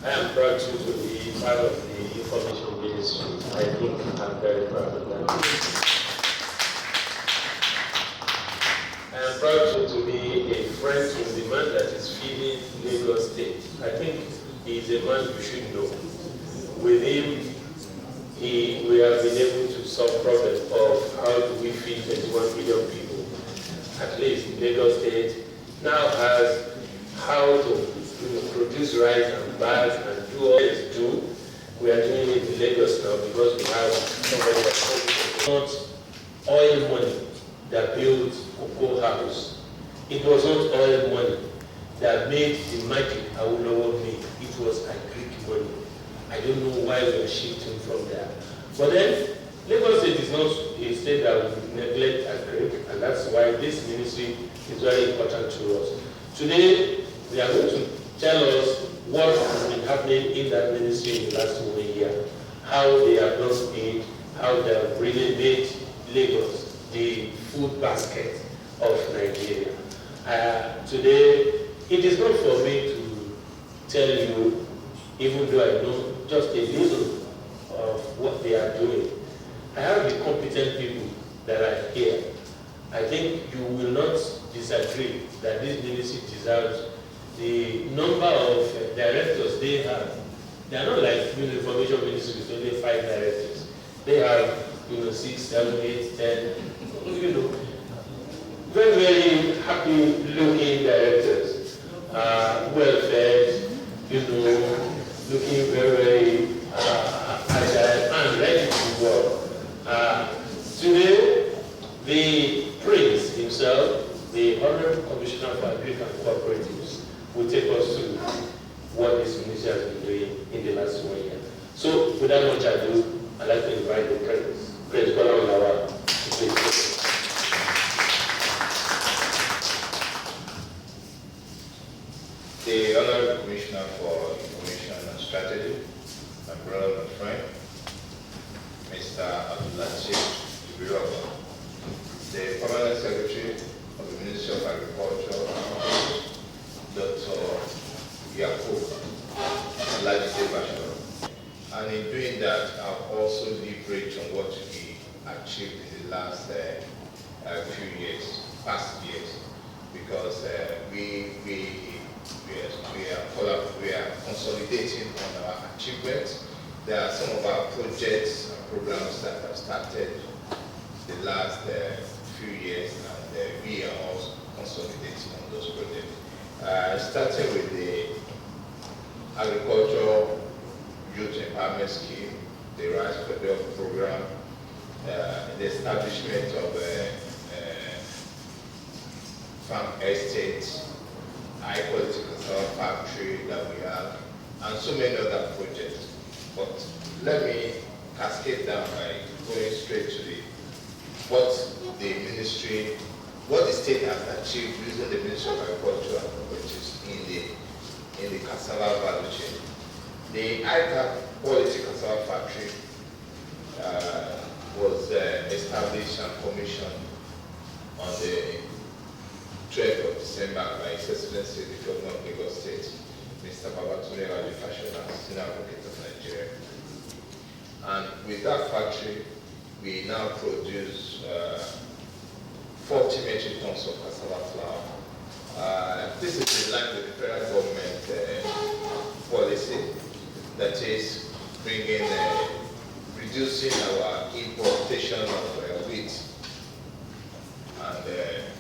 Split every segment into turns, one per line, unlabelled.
I am proud to be part of the Information Ministry. I think I'm very proud of that. I am proud to be a friend to the man that is feeding Lagos State. I think he is a man you should know. With him, we have been able to solve problems of how do we feed 21 million people. At least Lagos State now has how to produce rice and bags and do all this do. We are doing it in Lagos now because we have somebody that's not oil money that built Cocoa House. It was not oil money that made the magic Awolowo made. It was Greek money. I don't know why we are shifting from there. But then, Lagos State is not a state that we neglect Greek, and that's why this ministry is very important to us. Today, they are going to tell us what has been happening in that ministry in the last 1 year, how they have not paid, how they have really made Lagos the food basket of Nigeria. Today, it is not for me to tell you, even though I know just a little of what they are doing. I have the competent people that are here. I think you will not disagree that this ministry deserves the number of directors they have. They are not like Information Ministry with only 5 directors. They have 6, 7, 8, 10, very, very happy looking directors, well-fed, looking very, very agile and ready to work. Today, the Prince himself, the Honorable Commissioner for Agriculture and Cooperatives, will take us through what this ministry has been doing in the last 1 year. So, without much ado, I'd like to invite the Prince, Prince Kola to please.
The Honorable Commissioner for Information and Strategy, my brother and friend, Mr. Abdulatif Ibiroba, the Permanent Secretary of the Ministry of Agriculture, Dr. Yakub Bashir. And in doing that, I've also leveraged on what we achieved in the last few years, past years, because we are consolidating on our achievements. There are some of our projects and programs that have started the last few years, and we are also consolidating on those projects. Starting with the Agricultural Youth Empowerment Scheme, the Rice Program, the establishment of farm estates, high-quality cassava factory that we have, and so many other projects. But let me cascade down by going straight to what the state has achieved using the Ministry of Agriculture and Cooperatives in the cassava value chain. The high-quality cassava factory was established and commissioned on the 12th of December by His Excellency the Governor of Lagos State, Mr. Babatunde Fashola, Senior Advocate of Nigeria. And with that factory, we now produce 40 metric tons of cassava flour. This is in line with the federal government policy that is bringing, reducing our importation of wheat. And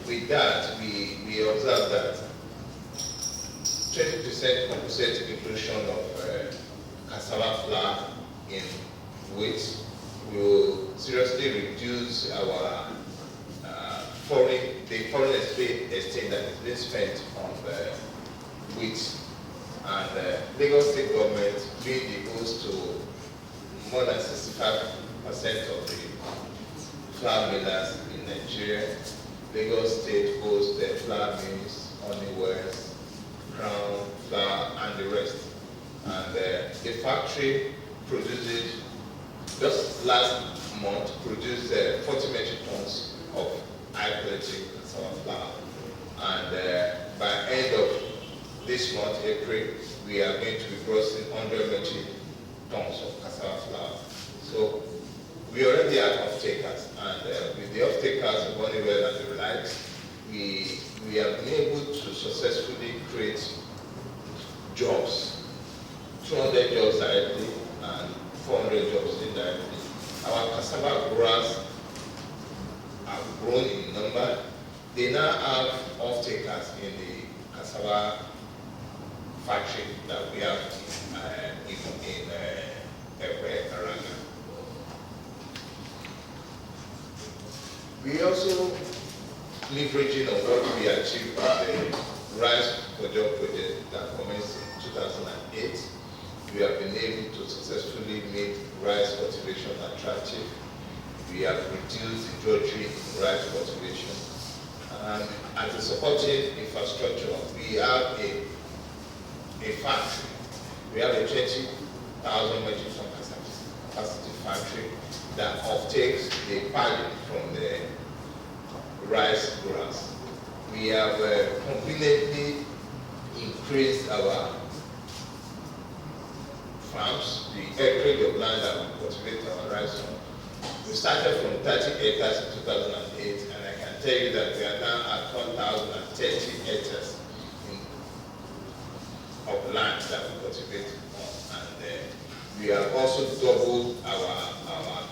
with that, we observe that 20% composite inclusion of cassava flour in wheat will seriously reduce our the foreign exchange that is being spent on wheat. And Lagos State government being the host to more than 65% of the flour millers in Nigeria. Lagos State hosts the flour mills, Honeywells, Crown, Flour, and the rest. And the factory produces, just last month, produced 40 metric tons of high quality cassava flour. And by end of this month, April, we are going to be grossing 100 metric tons of cassava flour. So we already have off-takers, and with the off-takers, Honeywell and the likes, we have been able to successfully create jobs, 200 jobs directly and 400 jobs indirectly. Our cassava growers have grown in number. They now have off-takers in the cassava factory that we have in Karanga. We also leveraging on what we achieved with the Rice for Job project that commenced in 2008. We have been able to successfully make rice cultivation attractive. We have reduced the drudgery in rice cultivation. And as a supporting infrastructure, we have a factory. We have a 20,000 metric ton capacity factory that offtakes the paddy from the rice growers. We have conveniently increased our farms, the acreage of land that we cultivate our rice on. We started from 30 acres in 2008, and I can tell you that we are now at 1,030 acres of land that we cultivate on. And we have also doubled our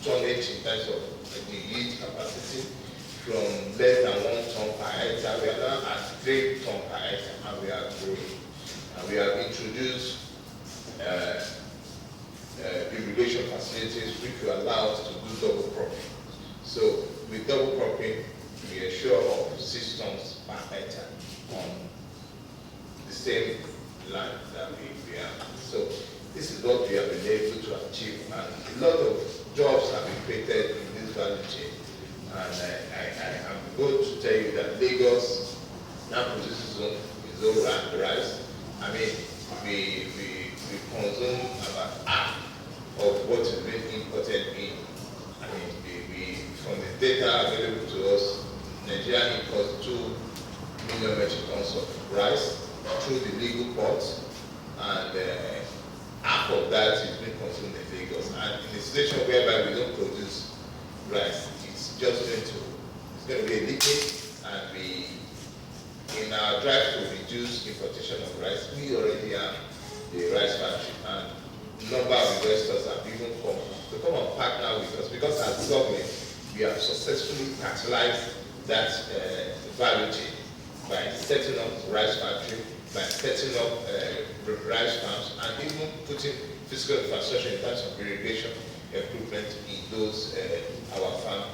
tonnage in terms of the yield capacity from less than 1 ton per hectare. We are now at 3 tons per hectare, and we are growing. And we have introduced irrigation facilities which will allow us to do double cropping. So with double cropping, we are sure of 6 tons per hectare on the same land that we have. So this is what we have been able to achieve, and a lot of jobs have been created in this value chain. And I am going to tell you that Lagos now produces its own rice. I mean, we consume about half of what is being imported in. I mean, from the data available to us, Nigeria imports 2 million metric tons of rice through the legal ports, and half of that is being consumed in Lagos. And in a situation whereby we don't produce rice, it's going to be a leakage, and in our drive to reduce importation of rice, we already have the rice factory, and a number of investors have even come and partner with us, because as government, we have successfully catalyzed that value chain by setting up rice factory, by setting up rice farms, and even putting physical infrastructure in terms of irrigation equipment in those our farm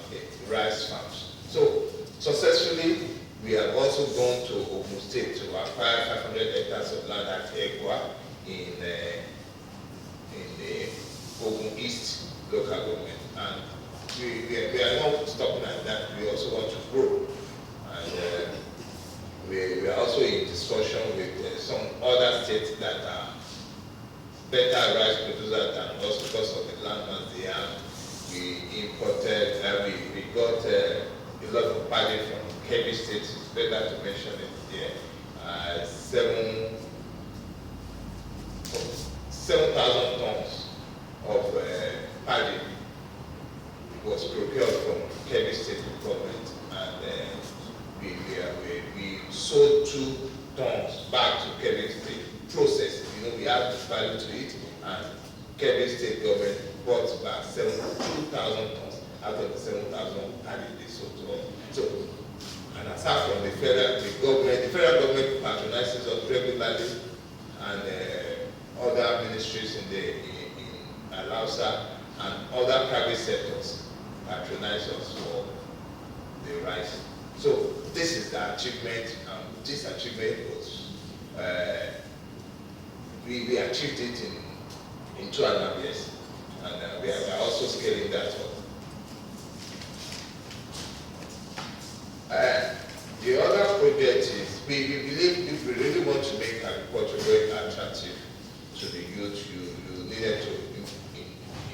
rice farms. So successfully, we have also gone to Ogun State to acquire 500 hectares of land at Egwa in the Ogun East local government, and we are not stopping at that. We also want to grow, and we are also in discussion with some other states that are better rice producers than us because of the land mass they have. We imported, we got a lot of paddy from Kebbi State. It's better to mention it here. 7,000 tons of paddy was procured from Kebbi State government, and we sold 2 tons back to Kebbi State, processed. We have the value to it, and Kebbi State government bought back 2,000 tons out of the 7,000 paddy they sold to us. So, and aside from the federal government patronizes us regularly, and other ministries in Alausa and other private sectors patronize us for the rice. So this is the achievement, and this achievement was we achieved it in 2.5 years, and we are also scaling that up. The other project is we believe if we really want to make agriculture very attractive to the youth, you needed to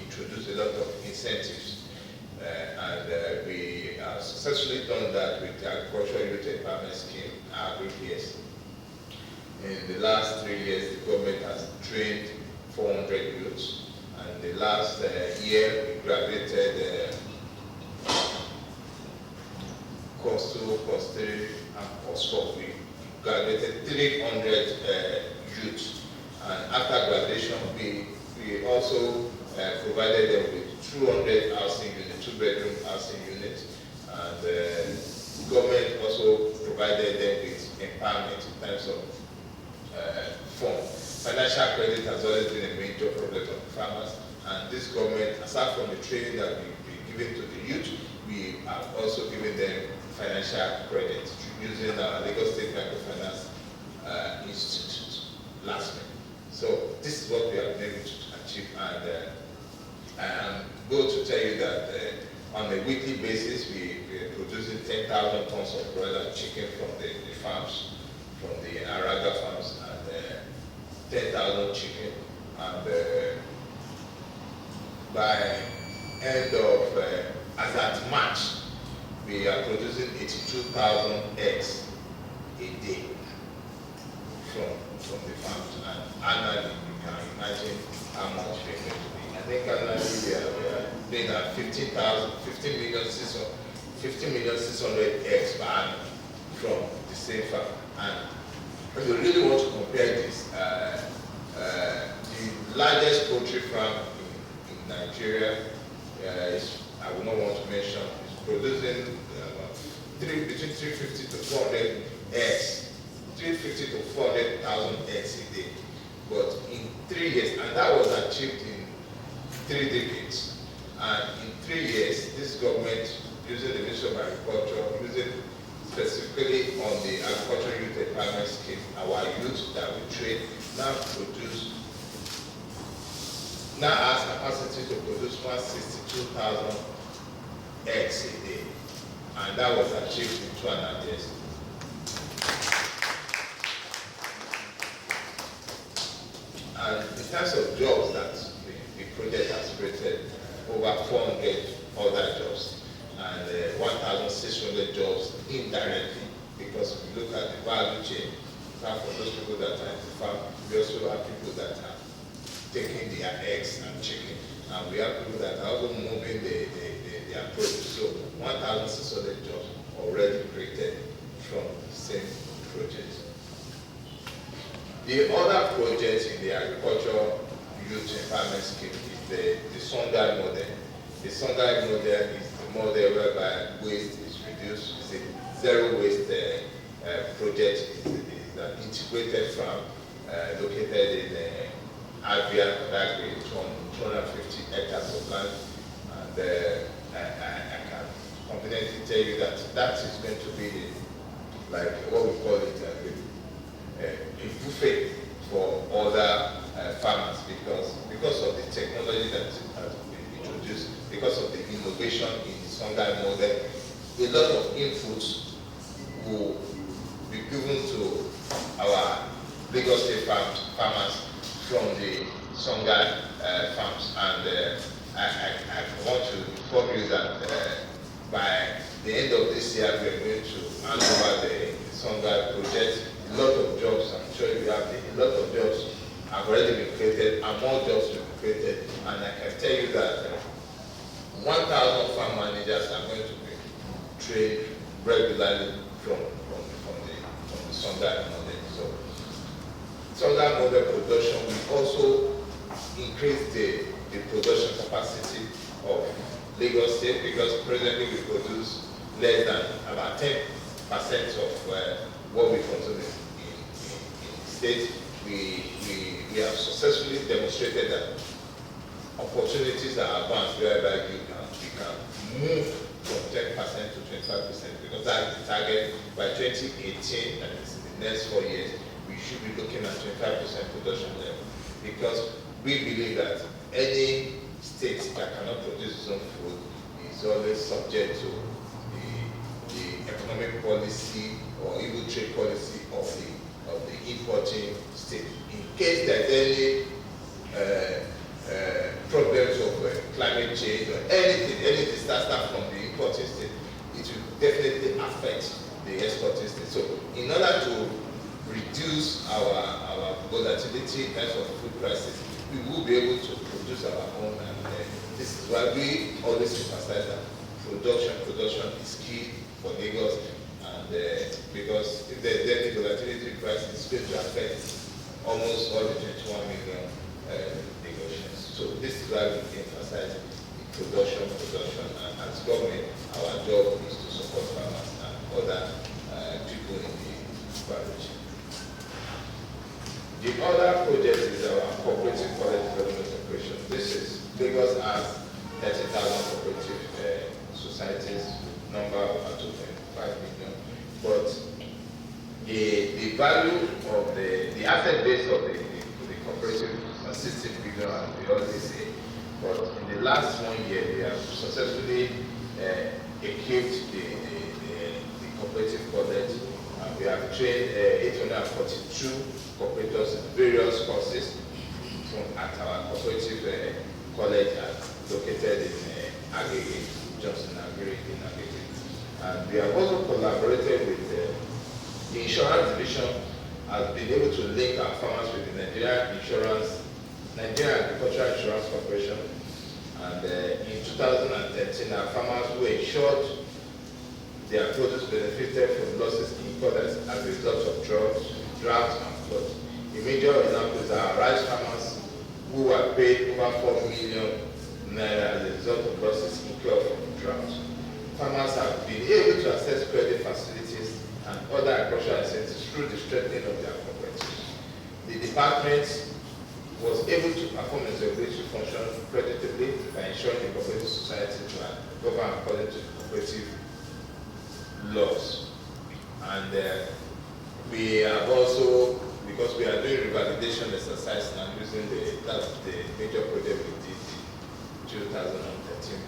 introduce a lot of incentives, and we have successfully done that with the Agricultural Youth Empowerment Scheme, AgriPS. In the last 3 years, the government has trained 400 youths, and the last year we graduated Coastal, and Coastal. We graduated 300 youths, and after graduation, we also provided them with 200 housing units, 2-bedroom housing units, and the government also provided them with empowerment in terms of fund. Financial credit has always been a major problem of farmers, and this government, aside from the training that we've given to the youth, we have also given them financial credit using our Lagos State Microfinance Institute last week. So this is what we have been able to achieve, and I am going to tell you that on a weekly basis, we are producing 10,000 tons of broiler chicken from the farms, from the Araga farms, and 10,000 chicken. And by end of, as at March, we are producing 82,000 eggs a day from the farms. And annually, you can imagine how much we're going to be. I think annually we are doing at 15,600,000 eggs per annum from the same farm. And if you really want to compare this, the largest poultry farm in Nigeria is, I will not want to mention, is producing between 350 to 400 eggs, 350 to 400,000 eggs a day. But in 3 years, and that was achieved in 3 decades. And in 3 years, this government, using the Ministry of Agriculture, using specifically on the Agricultural Youth Empowerment Scheme, our youth that we train now has capacity to produce 162,000 eggs a day. And that was achieved in 2.5 years. And in terms of jobs that the project has created, over 400 other jobs, and 1,600 jobs indirectly, because if you look at the value chain, apart from those people that are in the farm, we also have people that are taking their eggs and chicken, and we have people that are also moving their produce. So 1,600 jobs already created from the same project. The other project in the Agricultural Youth Empowerment Scheme is the Songhai model. The Songhai model is the model whereby waste is reduced. It's a zero waste project. It's an integrated farm located in Abia, Badagry, 250 hectares of land. And I can confidently tell you that that is going to be like what we call it a buffet for other farmers, because of the technology that has been introduced, because of the innovation in the Songhai model. A lot of inputs will be given to our Lagos State farmers from the Songhai farms, and I want to inform you that by the end of this year we are going to hand over the Songhai project. A lot of jobs, I'm sure you have a lot of jobs have already been created, and more jobs will be created. And I can tell you that 1,000 farm managers are going to be trained regularly from the Songhai model. So Songhai model production will also increase the production capacity of Lagos State, because presently we produce less than about 10% of what we consume in the state. We have successfully demonstrated that opportunities are advanced whereby we can move from 10% to 25%, because that is the target by 2018, that is in the next 4 years, we should be looking at 25% production level, because we believe that any state that cannot produce its own food is always subject to the economic policy or even trade policy of the importing state. In case there's any problems of climate change or any disaster from the importing state, it will definitely affect the exporting state. So in order to reduce our volatility in terms of food prices, we will be able to produce our own. And this is why we always emphasize that production is key for Lagos. And because if there's any volatility in price, it's going to affect almost all the 21 million Lagosians. So this is why we emphasize production. And as government, our job is to support farmers and other people in the village. The other project is our cooperative college development operation. This is Lagos has 30,000 cooperative societies, number of 2.5 million. But the value of the asset base of the cooperative is 16 billion, and we always say. But in the last 1 year, we have successfully equipped the cooperative college. We have trained 842 cooperators in various courses at our cooperative college located in Agege, Johnson Agri in Agege. And we have also collaborated with the insurance division, has been able to link our farmers with the Nigerian Agricultural Insurance Corporation. And in 2013, our farmers who insured their produce benefited from losses incurred as a result of drought and flood. A major example is our rice farmers who were paid over 4 million naira as a result of losses incurred from drought. Farmers have been able to access credit facilities and other agricultural incentives through the strengthening of their cooperatives. The department was able to perform its regulatory function creditably by ensuring the cooperative society to govern according to cooperative laws. And we have also, because we are doing revalidation exercise and using that's the major project we did in 2013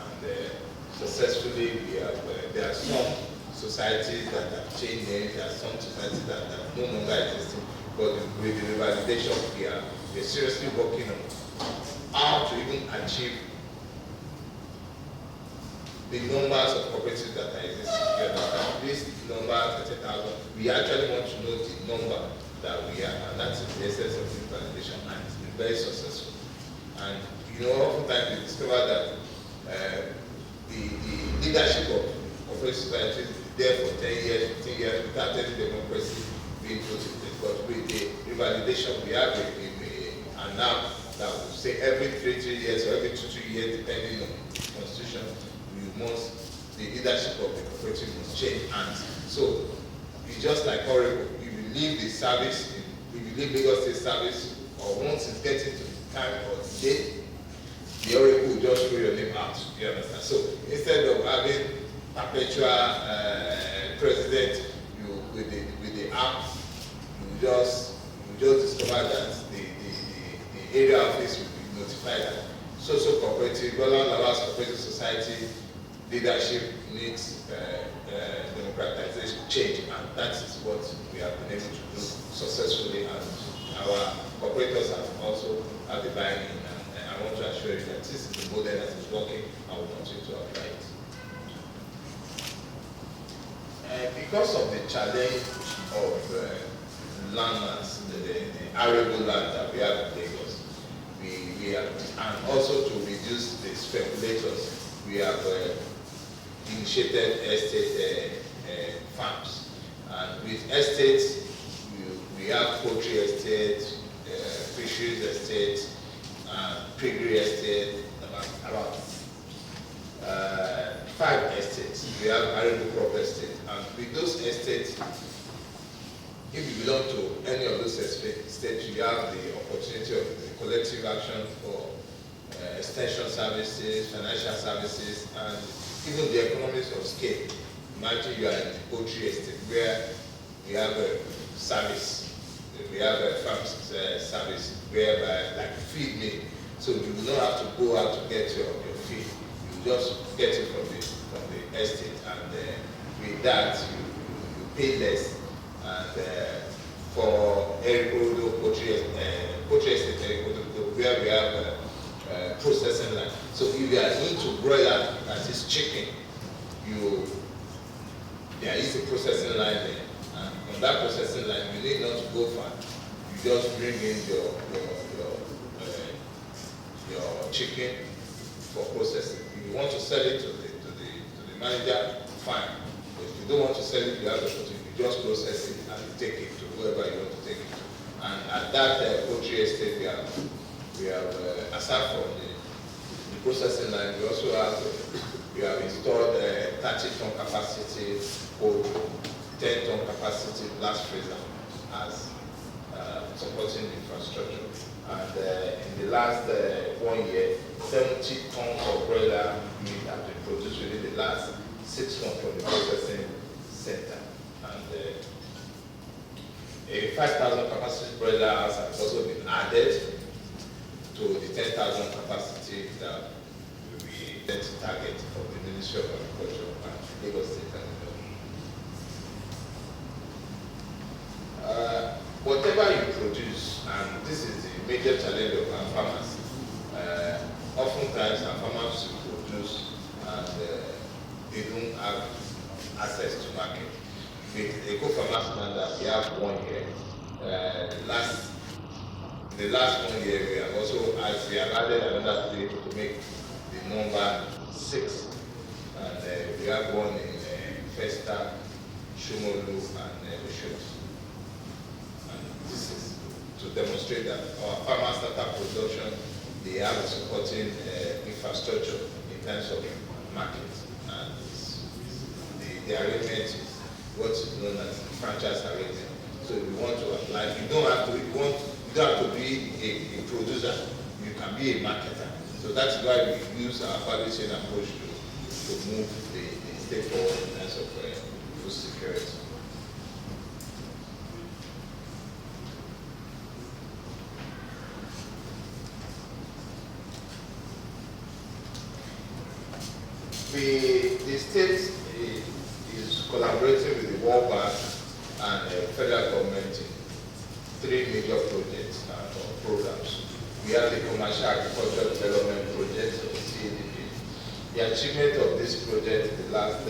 and successfully we have, there are some societies that have changed names, there are some societies that are no longer existing, but with the revalidation we are seriously working on how to even achieve the numbers of cooperatives that are existing. This number 30,000, we actually want to know the number that we are, and that's the essence of the validation, and it's been very successful. And oftentimes we discover that the leadership of cooperative societies is there for 10 years, 15 years without any democracy being put in place. But with the revalidation, we have and now that we say every 3 years or every 2 years, depending on the constitution, the leadership of the cooperative must change hands. So it's just like horrible. If you leave the service, if you leave Lagos State service, or once it's getting to the time or the date, the oracle will just throw your name out. You understand? So instead of having perpetual president, with the app, you just discover that the area office will be notified that social cooperative, Roland Lawal's Cooperative Society leadership needs democratization change, and that is what we have been able to do successfully, and our operators have also had the buy-in, and I want to assure you that this is the model that is working and we continue to apply it. Because of the challenge of landmass, the arable land that we have in Lagos, we have, and also to reduce the speculators, we have initiated estate farms. And with estates, we have poultry estate, fisheries estate, piggery estate, about 5 estates. We have arable crop estate. And with those estates, if you belong to any of those estates, you have the opportunity of the collective action for extension services, financial services, and even the economies of scale. Imagine you are in the poultry estate where we have a service, we have a farm service whereby, like feed me, so you will not have to go out to get your feed. You just get it from the estate, and with that you pay less. And for poultry estate, where we have processing line. So if you are going to broiler as is chicken, there is a processing line there. And on that processing line, you need not to go far. You just bring in your chicken for processing. If you want to sell it to the manager, fine. But if you don't want to sell it, you have to put it. You just process it and you take it to whoever you want to take it to. And at that poultry estate, we have aside from the processing line, we also have installed 30-ton capacity cold, 10-ton capacity blast freezer as supporting the infrastructure. And in the last 1 year, 70 tons of broiler meat have been produced within the last 6 months from the processing center. And a 5,000 capacity broiler house has also been added to the 10,000 capacity that we intend to target from the Ministry of Agriculture and Lagos State. Whatever you produce, and this is the major challenge of our farmers, oftentimes our farmers produce and they don't have access to market. With Eco Farmers Plan that we have 1 year, the last 1 year we have also added another 3 to make the number 6. And we have one in Festa, Shumolu, and Oshodi. This is to demonstrate that our farmers startup production, they have a supporting infrastructure in terms of market. And the arrangement is what is known as franchise arrangement. So if you want to apply, you don't have to be a producer, you can be a marketer. So that's why we use our value chain approach to move the state forward in terms of food security. The state is collaborating with the World Bank and the federal government in 3 major projects or programs. We have the Commercial Agricultural Development Project, or CADP. The achievement of this project the last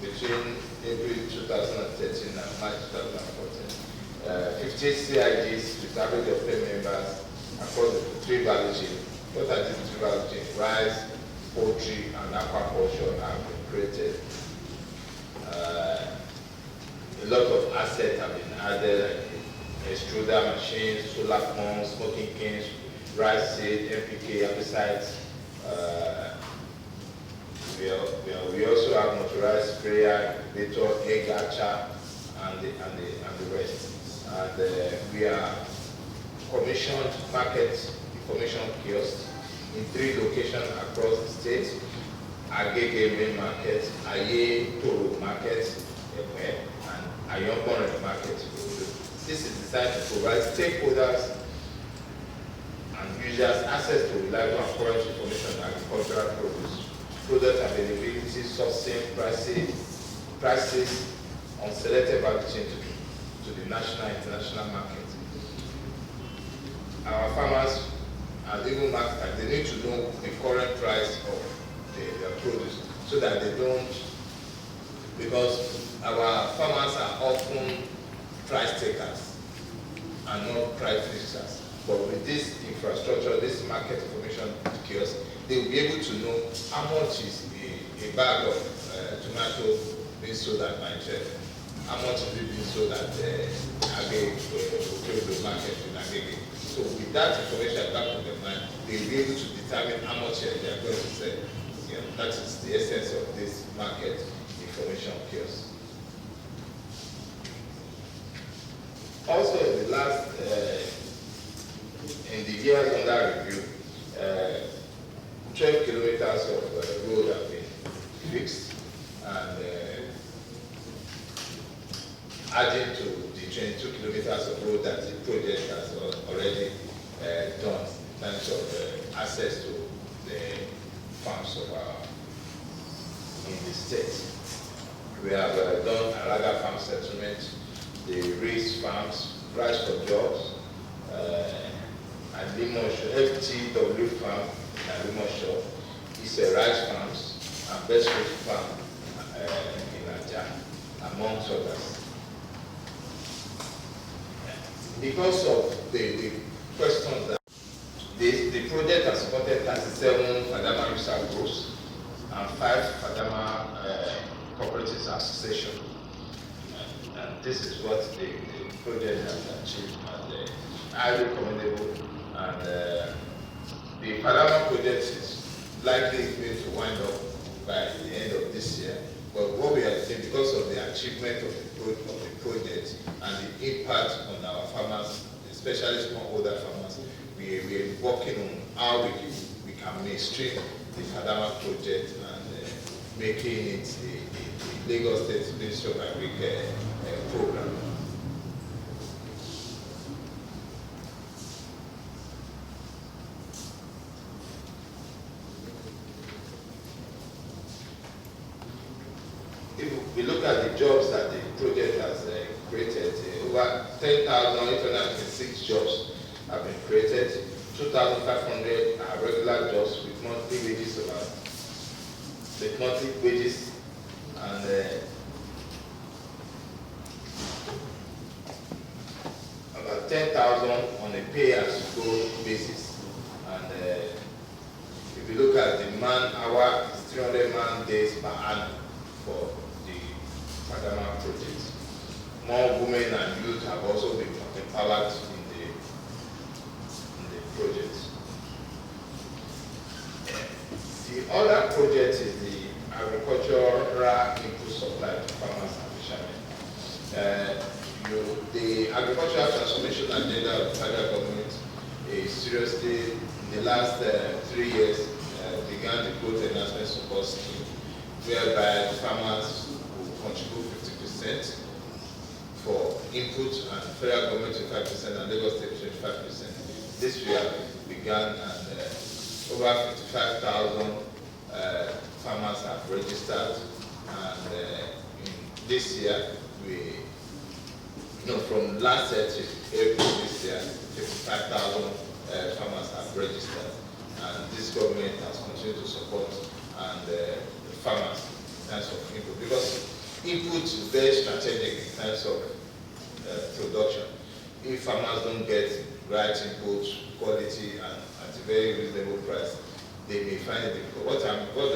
between April 2013 and March 2014. 50 CIDs with average of 10 members across the 3 value chains. What are these 3 value chains? Rice, poultry, and aquaculture have been created. A lot of assets have been added, like extruder machines, solar pumps, smoking kilns, rice seed, NPK, herbicides. We also have motorized sprayer, incubator, egg hatcher, and the rest. And we are commissioned market information kiosks in 3 locations across the state: Agege main market, Aye Toro market, and Ayonbon market. This is designed to provide stakeholders and users access to reliable and current information on agricultural produce, product availability, sourcing, prices on selected value chain to the national and international market. Our farmers and even marketers, they need to know the current price of their produce so that they don't, because our farmers are often price takers and not price fixers. But with this infrastructure, this market information kiosk, they will be able to know how much is a bag of tomato being sold at my chef, how much is it being sold at Agege market in Agege. So with that information back to the mind, they will be able to determine how much they are going to sell. That is the essence of this market information kiosk. Also, in the last, in the years under review, 12 kilometers of road have been fixed, and adding to the 22 kilometers of road that the project has already done in terms of access to the farms of in the state. We have done Araga Farm Settlement, the Reese Farms, Rice for Jobs, and Limosho, FTW Farm, and Limosho, is a rice farms, and Best Fruit Farm in Aja, amongst others. because of the questions that the project has supported 37 Fadama user groups and 5 Fadama Cooperatives Association. And this is what the project has achieved, and highly commendable. And the Fadama project is likely going to wind up by the end of this year. But what we are doing, because of the achievement of the project and the impact on our farmers, especially smallholder farmers, we are working on how we can mainstream the Fadama project and making it the Lagos State Ministry of Agriculture program. If we look at the jobs that the project has created, over 10,806 jobs have been created. 2,500 are regular jobs with monthly wages and about 10,000 on a pay-as-you-go basis. And if you look at the man-hour, it's 300 man-days per annum for the Fadama project. More women and youth have also been empowered in the project. The other project is the agricultural input supply to farmers and fishermen. The agricultural transformation agenda of the federal government is seriously, in the last 3 years, began the growth enhancement support scheme, whereby farmers will contribute 50% for input and federal government 25% and Lagos State 25%. This year began and over 55,000 farmers have registered, and in this year from last year to April this year, 55,000 farmers have registered, and this government has continued to support the farmers in terms of input, because input is very strategic in terms of production. If farmers don't get right input, quality, and at a very reasonable price, they may find it difficult. What do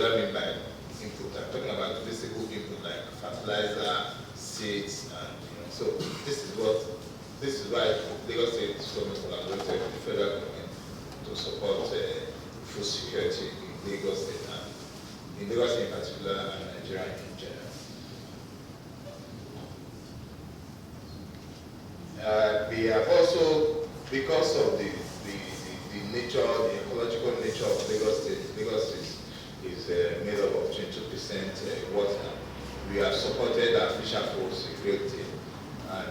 I mean by input? I'm talking about physical input like fertilizer, seeds, and so this is why Lagos State government collaborated with the federal government to support food security in Lagos State, and in Lagos State in particular, and Nigeria in general. We have also, because of the nature, the ecological nature of Lagos State is made up of 22% water. We have supported our fisher folks a great deal, and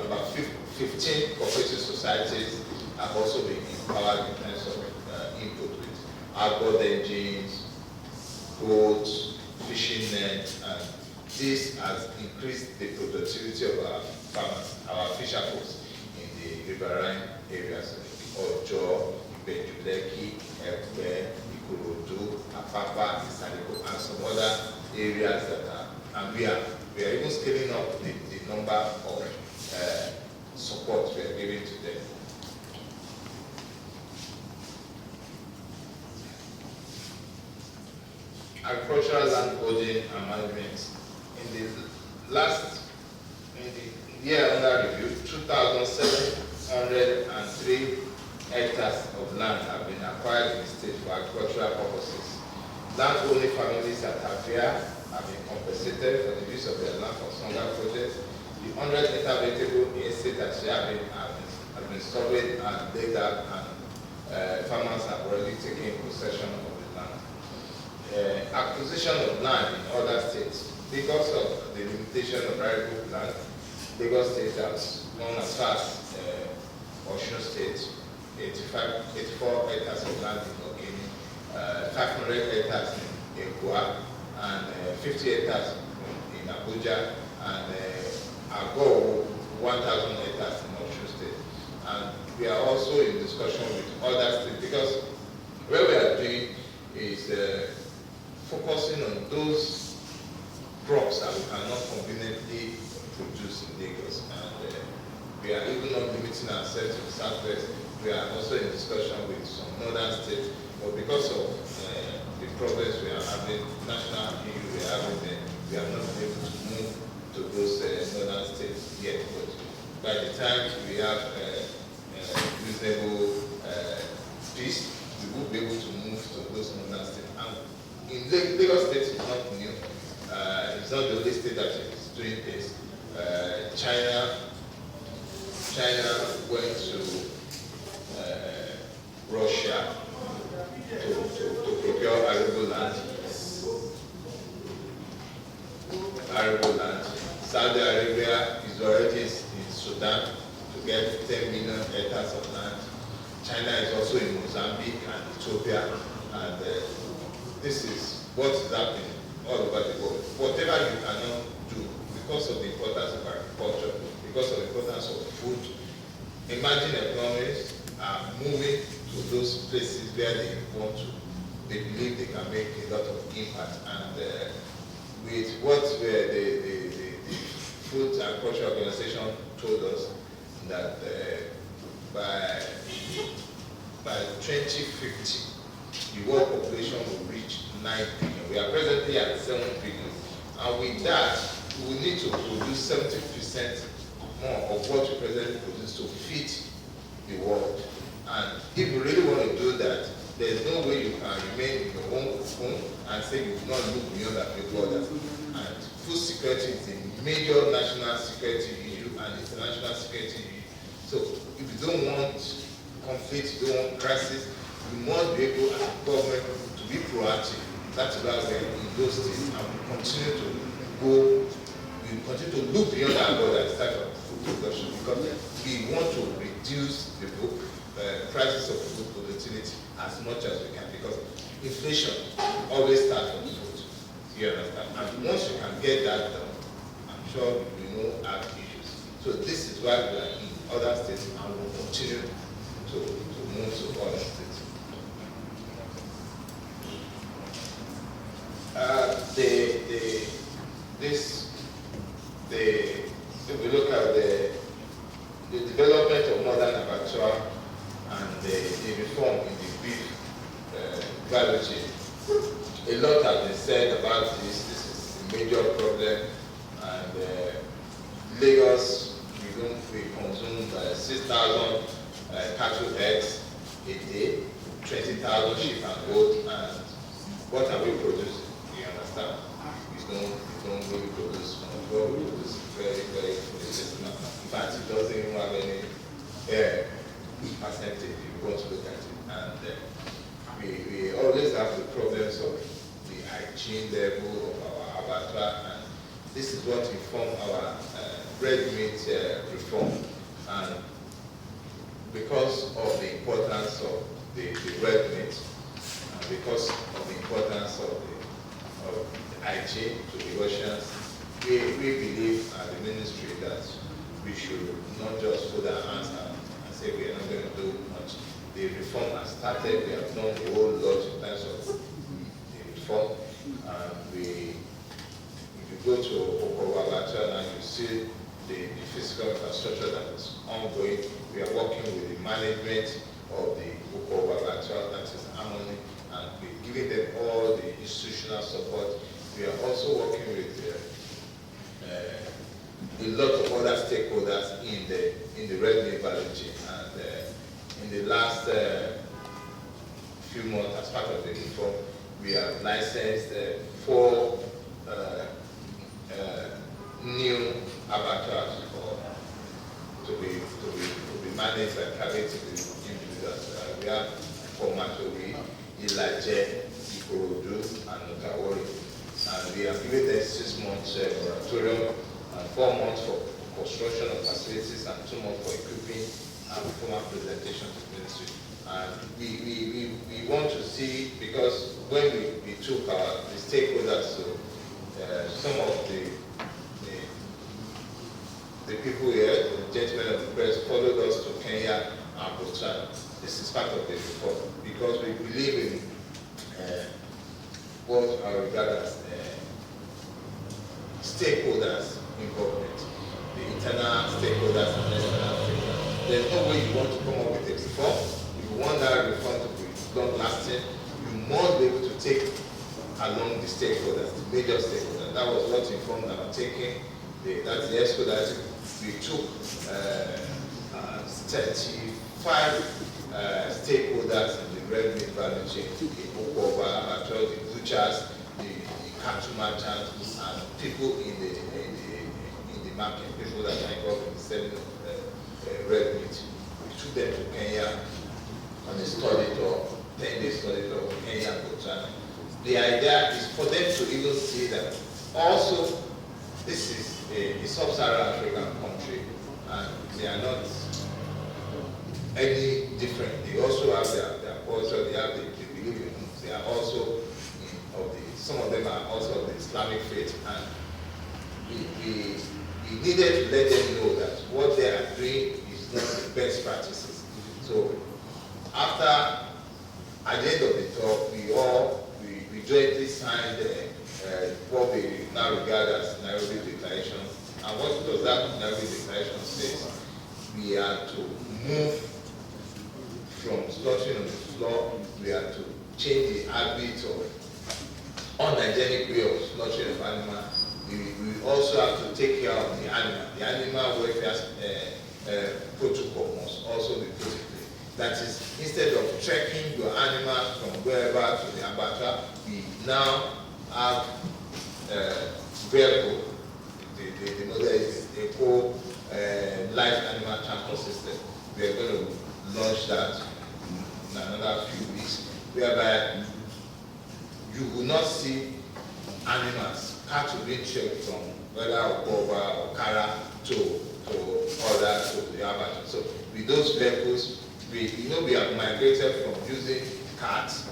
about 15 cooperative societies have also been empowered in terms of input with outboard engines, boats, fishing nets, and this has increased the productivity of our farmers, our fisher folks in the riverine areas of Ojo, Ibejuleki, Ekpe, Ikorodu, Apapa, Isadeko, and some other areas that are, and we are even scaling up the number of support we are giving to them. Agricultural land holding and management. In the year under review, 2,703 hectares of land have been acquired in the state for agricultural purposes. Land-owning families at Avia have been compensated for the use of their land for Songa projects. The 100-hectare vegetable estate at Shiabin has been surveyed and laid out, and farmers have already taken possession of the land. Acquisition of land in other states. Because of the limitation of arable land, Lagos State has gone as far as Osun State, 84 hectares of land in Ogini, 500 hectares in Ekwa, and 50 hectares in Abuja, and Ago 1,000 hectares in Osun State. And we are also in discussion with other states, because what we are doing is focusing on those crops that we cannot conveniently produce in Lagos, and We are even not limiting ourselves to the Southwest. We are also in discussion with some northern states, but because of the problems we are having, national issue we are having there, we are not able to move to those northern states yet. But by the time we have reasonable peace, we will be able to move to those northern states. And in Lagos State is not new. It's not the only state that is doing this. China went to Russia to procure arable land. Saudi Arabia is already in Sudan to get 10 million hectares of land. China is also in Mozambique and Ethiopia, and this is what is happening all over the world. Whatever you cannot do because of the importance of agriculture, because of the importance of food, emerging economies are moving to those places where they want to. They believe they can make a lot of impact, and with what the Food and Culture Organization told us, that by 2050, the world population will reach 9 billion. We are presently at 7 billion, and with that, we will need to produce 70% more of what we presently produce to feed the world. And if you really want to do that, there is no way you can remain in your own home and say you do not look beyond that borders. And food security is a major national security issue and international security issue. So if you don't want conflict, you don't want crisis, you must be able as a government to be proactive. That's why we are in those states, and we continue to look beyond our borders type of food production, because we want to reduce the prices of food volatility as much as we can, because inflation always starts from food. You understand? And once you can get that done, I'm sure we won't have issues. So this is why we are in other states, and we will continue to move to other states. If we look at the development of modern abattoir and the reform in the beef value chain, a lot has been said about this. This is a major problem, and Lagos, we consume 6,000 cattle eggs a day, 20,000 sheep and goat, and what are we producing? You understand? We don't really produce much. What we produce is very, very medicinal. In fact, it doesn't even have any percentage if you want to look at it. And we always have the problems of the hygiene level of our abattoir, and this is what informs our red meat reform. And because of the importance of the red meat, and because of the importance of the hygiene to the Russians, we believe at the ministry that we should not just put our hands out and say we are not going to do much. The reform has started. We have done a whole lot in terms of the reform. If you go to Okowabacha now, you see the physical infrastructure that is ongoing. We are working with the management of the Okowabacha, that is Harmony, and we're giving them all the institutional support. We are also working with a lot of other stakeholders in the red meat value chain. And in the last few months, as part of the reform, we have licensed 4 new abattoirs to be managed by private individuals. We have Formatori, Ilaje, Ikorodu, and Notawori. And we have given them 6 months moratorium, and 4 months for construction of facilities, and 2 months for equipping and formal presentation to the ministry. And we want to see, because when we took the stakeholders to some of the people here, the gentlemen of the press, followed us to Kenya and Botswana. This is part of the reform, because we believe in what are regarded as stakeholders in government, the internal stakeholders and external there's no way you want to come up with a reform. If you want that reform to be long-lasting, you must be able to take along the stakeholders, the major stakeholders. That was what informed our taking. That's the ESCO that we took 35 stakeholders in the red meat value chain, the Okoba, the butchers, the cattle merchants, and people in the market, people that are involved in the selling of red meat. We took them to Kenya on a study tour, 10-day study tour of Kenya and Botswana. The idea is for them to even see that also this is a sub-Saharan African country and they are not any different. They also have their culture, they believe in, they are also some of them are also of the Islamic faith, and we needed to let them know that what they are doing is not the best practices. So after, at the end of the talk, we jointly signed what we now regard as Nairobi Declaration. And what does that Nairobi Declaration say? We are to move from slaughtering on the floor, we are to change the habit of unhygienic way of slaughtering of animal. We also have to take care of the animal. The animal welfare protocol must also be put in place. That is, instead of trekking your animals from wherever to the abattoir, we now have vehicle. The model is a whole live animal transport system. We are going to launch that in another few weeks, whereby you will not see animals, cattle being trekked from whether Okoba or Kara to the abattoir. So with those vehicles, we have migrated from using carts,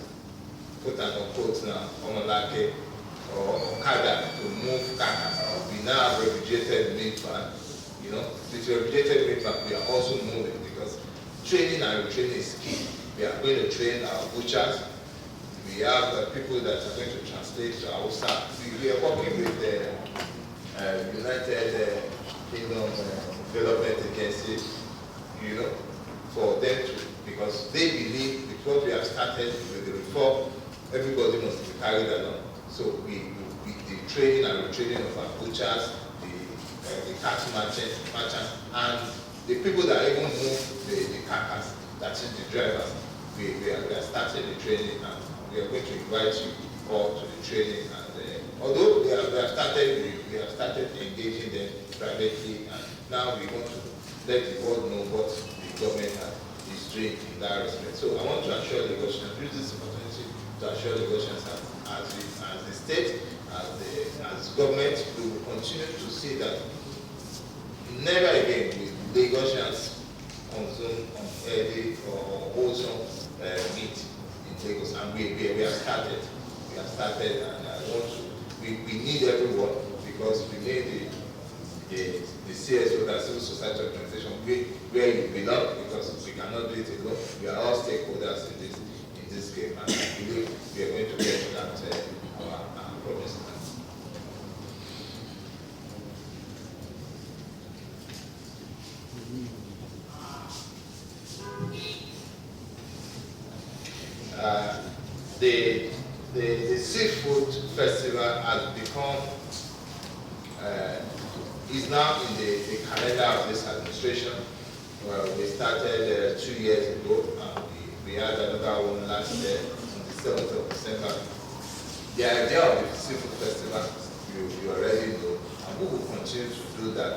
quote unquote now, Omolake or Okada to move carcass. We now have refrigerated meat van. With refrigerated meat van, we are also moving because training and retraining is key. We are going to train our butchers. We have people that are going to translate to our staff. We are working with the United Kingdom Development Agency, for them to, because they believe because we have started with the reform, everybody must be carried along. So the training and retraining of our butchers, the cattle merchants, and the people that even move the carcass, that is the drivers, we are starting the training, and we are going to invite you all to the training. And although we have started engaging them privately, and now we want to let the world know what the government is doing in that respect. So I want to assure the Lagosians, use this opportunity to assure the Lagosians as the state, as government, we will continue to see that never again will Lagosians consume unhealthy or wholesome meat in Lagos. And we have started. We have started, and I want to. We need everyone, because we need the CSO, the civil society organization, where you belong, because we cannot do it alone. We are all stakeholders in this game, and I believe we are going to get that our promise. The seafood festival has become is now in the calendar of this administration. Well, we started 2 years ago, and we had another one last year on the 7th of December. The idea of the seafood festival, you already know, and we will continue to do that.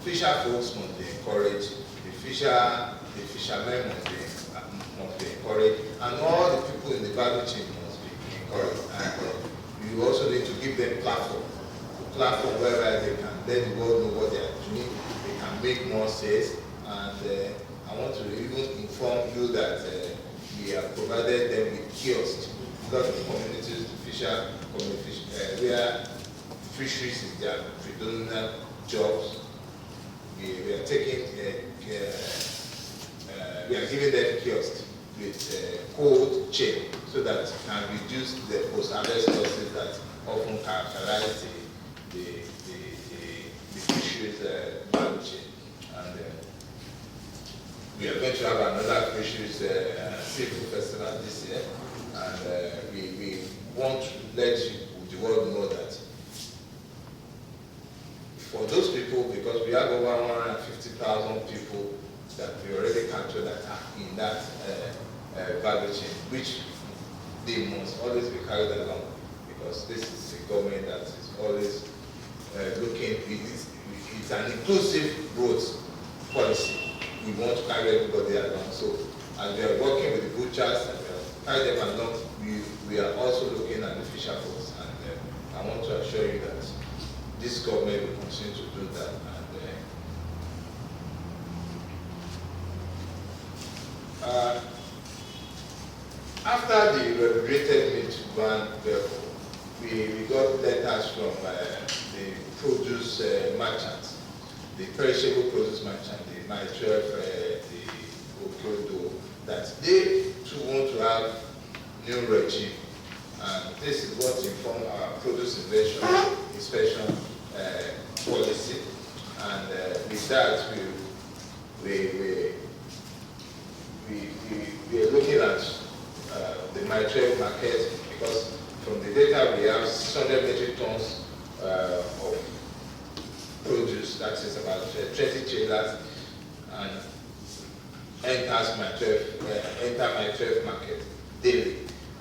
Fisher folks must be encouraged, the fishermen must be encouraged, and all the people in the value chain must be encouraged. And you also need to give them platform whereby they can let the world know what they are doing, they can make more sales. And I want to even inform you that we have provided them with kiosks. A lot of communities, where fisheries is their predominant jobs. We are taking, we are giving them kiosks with cold chain, so that it can reduce the post-harvest losses that often characterize the fisheries value chain. And we are going to have another Fisheries Seafood Festival this year, and we want to let the world know that for those people, because we have over 150,000 people that we already captured that are in that value chain, which they must always be carried along, because this is a government that is always looking, it's an inclusive growth policy. We want to carry everybody along. So as we are working with the butchers and we are carrying them along, we are also looking at the fisher folks, and I want to assure you that this government will continue to do that. And after the regulated meat ban vehicle, we got letters from the produce merchants, the perishable produce merchant, the Ministerial, the Cooperatives, that they too want to have new regime. And this is what informed our produce inspection policy. And with that, we are looking at the Ministerial market, because from the data we have 600 metric tons of produce, that is about 20 trailers, and enter Ministerial market daily.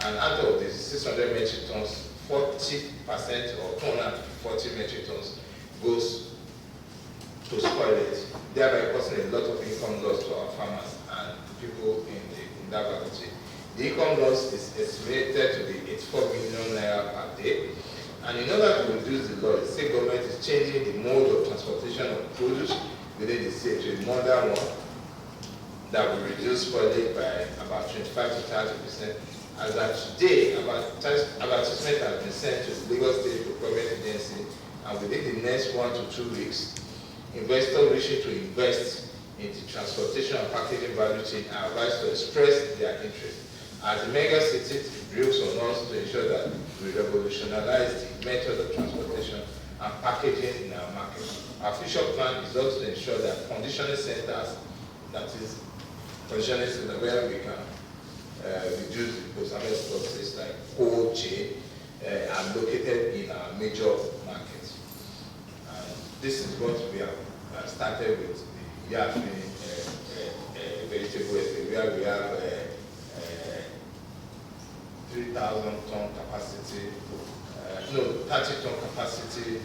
And out of this 600 metric tons, 40% or 240 metric tons goes to spoilage, thereby causing a lot of income loss to our farmers and people in that variety. The income loss is estimated to be 84 million naira per day. And in order to reduce the loss, the state government is changing the mode of transportation of produce within the state to a modern one that will reduce spoilage by about 25 to 30%. As of today, advertisement has been sent to the Lagos State Procurement Agency, and within the next 1 to 2 weeks, investors wishing to invest into transportation and packaging value chain are advised to express their interest. As a mega city, it builds on us to ensure that we revolutionize the method of transportation and packaging in our market. Our future plan is also to ensure that conditioning centers, that is, conditioning centers where we can reduce the post-harvest losses like cold chain, are located in our major markets. And this is what we have started with the yard vegetable estate, where we have 3,000 ton capacity, 30 ton capacity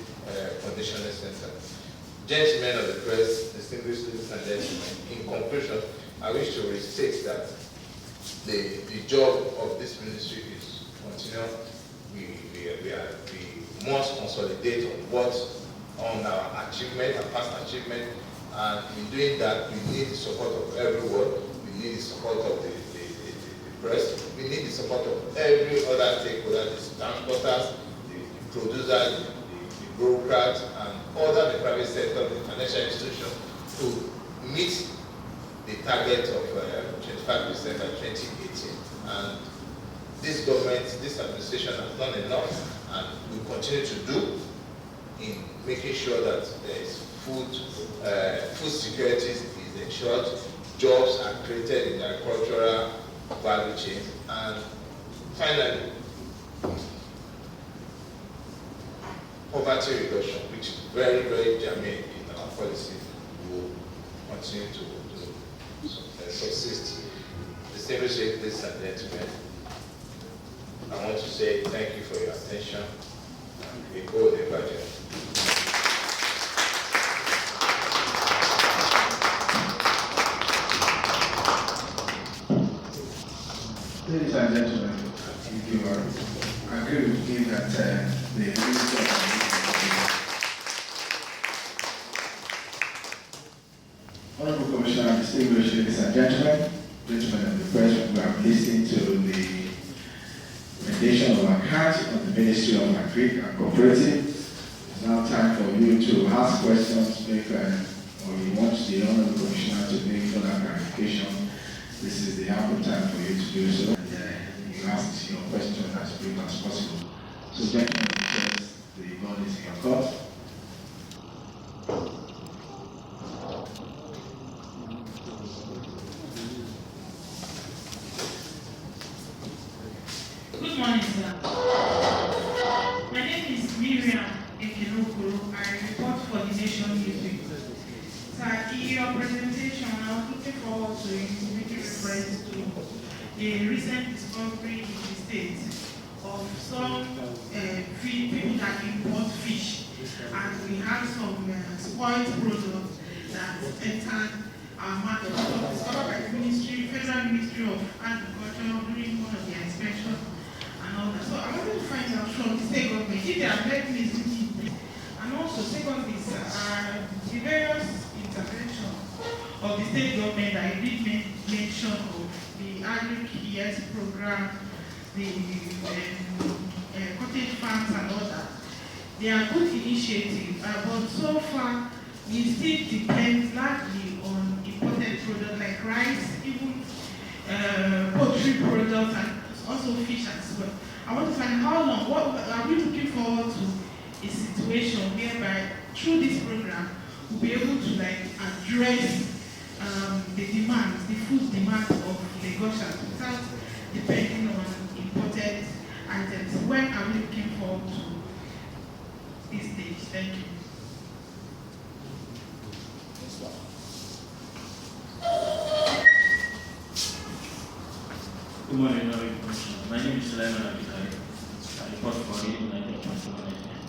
conditioning center. Gentlemen of the press, distinguished ladies and gentlemen, in conclusion, I wish to restate that the job of this ministry is continual. We must consolidate on our achievement, our past achievement, and in doing that, we need the support of everyone. We need the support of the press. We need the support of every other stakeholder, the transporters, the producers, the bureaucrats, and other the private sector, the financial institutions, to meet the target of 25% by 2018. And this government, this administration has done enough, and will continue to do in making sure that there is food security is ensured, jobs are created in the agricultural value chain, and finally, poverty reduction, which is very, very germane in our policy, will continue to subsist. Distinguished ladies and gentlemen, I want to say thank you for your attention, and we go the budget.
Ladies and gentlemen, if you agree with me that the Minister Honorable Commissioner, distinguished ladies and gentlemen of the press, we have listened to the recommendation of our account of the Ministry of Agriculture and Cooperatives. It's now time for you to ask questions, or you want the Honorable Commissioner to make further clarification. This is the ample time for you to do so. You ask your question as brief as possible. So, gentlemen, the ball is in your court.
Okoro. I report for the Nation newspaper. Sir, in your presentation, I was looking forward to making reference to a recent discovery in the state of some people that import fish, and we have some spoiled products that entered our market. It was discovered by the Federal Ministry of Agriculture during one of their inspections and all that. So I wanted to find out from the state government if they are mechanisms, and also secondly, the various interventions of the state government that I did mention of the agri-years program, the cottage farms and all that. They are good initiatives, but so far we still depend largely on imported products like rice, even poultry products, and also fish as well. I want to find how long, what are we looking forward to a situation whereby through this program we'll be able to address the demands, the food demands of Lagosians without depending on imported items. When are we looking forward to this stage? Thank you.
Good morning, Honorable Commissioner. My name is Sulaiman Abikari. I report for the United Council Management.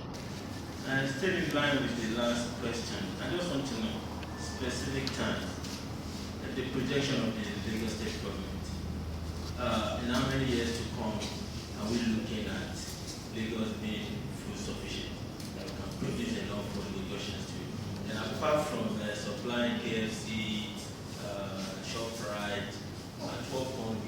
Still in line with the last question, I just want to know specific times at the projection of the Lagos State government. In how many years to come are we looking at Lagos being food sufficient, that we can produce enough for Lagosians to eat? And apart from supplying KFC, ShopRite, at what point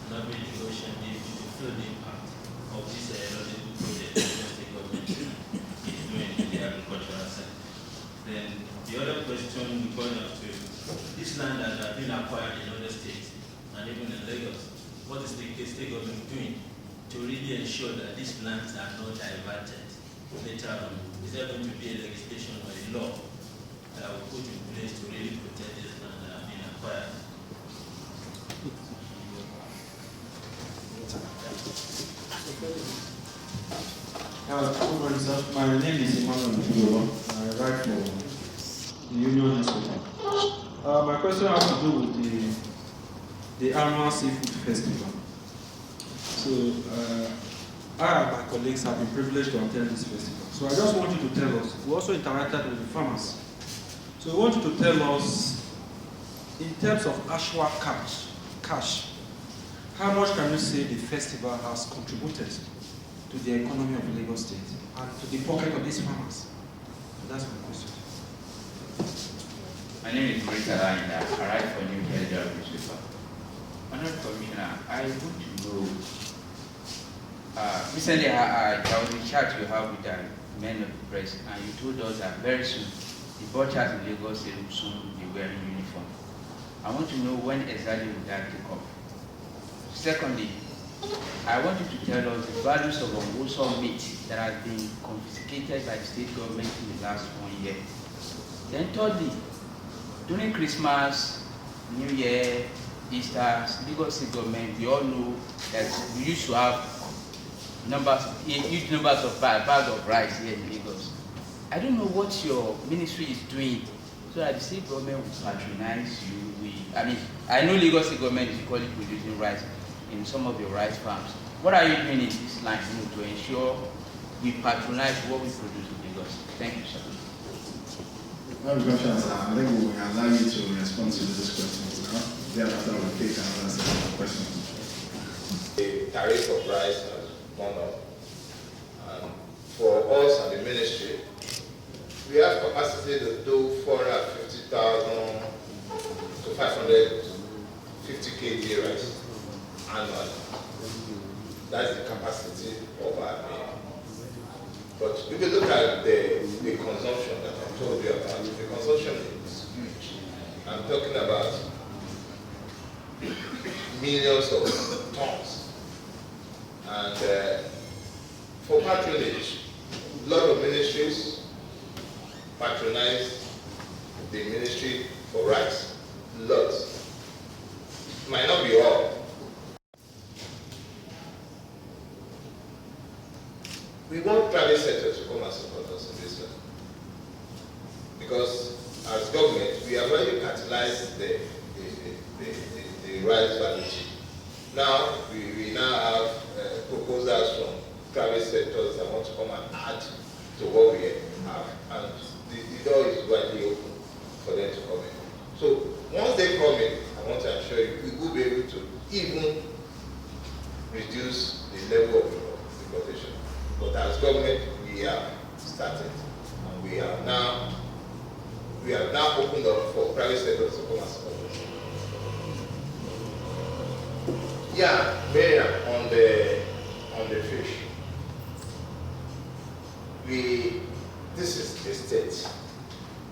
an average Lagosian be able to feel the impact of this logical project that the state government is doing in the agricultural sector? Then the other question we point out to this land that has been acquired in other states and even in Lagos, what is the state government doing to really ensure that these lands are not diverted later on? Is there going to be a legislation or a law that will put in place to really protect these lands that have been acquired?
Good morning, sir. My name is Emmanuel Mufuro. I write for the Union newspaper. My question has to do with the annual seafood festival. So, I and my colleagues have been privileged to attend this festival. So I just want you to tell us, we also interacted with the farmers. So we want you to tell us, in terms of actual cash, how much can you say the festival has contributed to the economy of Lagos State and to the pocket of these farmers? So that's my question.
My name is Marita Lainda. I write for Ministerial newspaper. Honorable Commissioner, I want to know. Recently, there was a chat you have with the men of the press, and you told us that very soon the butchers in Lagos State will soon be wearing uniform. I want to know when exactly will that take off. Secondly, I want you to tell us the values of unwholesome meat that has been confiscated by the state government in the last 1 year. Then thirdly, during Christmas, New Year, Easter, Lagos State government, we all know that we used to have huge numbers of bags of rice here in Lagos. I don't know what your ministry is doing so that the state government will patronize you. I know Lagos State government is equally producing rice in some of your rice farms. What are you doing in this line to ensure we patronize what we produce in Lagos? Thank you, sir.
I think we will allow you to respond to those questions now. Thereafter, we'll take another set of questions.
The tariff of rice has gone up. And for us and the ministry, we have capacity to do 450,000 to 550 kg rice annually. That's the capacity of our mill. But if you look at the consumption that I told you about, the consumption is huge. I'm talking about millions of tons. And for patronage, a lot of ministries patronize the ministry for rice. Lots. Might not be all. We want private sector to come and support us in this one. because as government, we have already catalyzed the rice value chain. Now, we now have proposals from private sectors that want to come and add to what we have. And the door is widely open for them to come in. So once they come in, I want to assure you, we will be able to even reduce the level of importation. But as government, we have started, and we have now opened up for private sector to come and support us. Yeah, Miriam, on the fish. This is the state,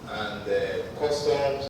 and customs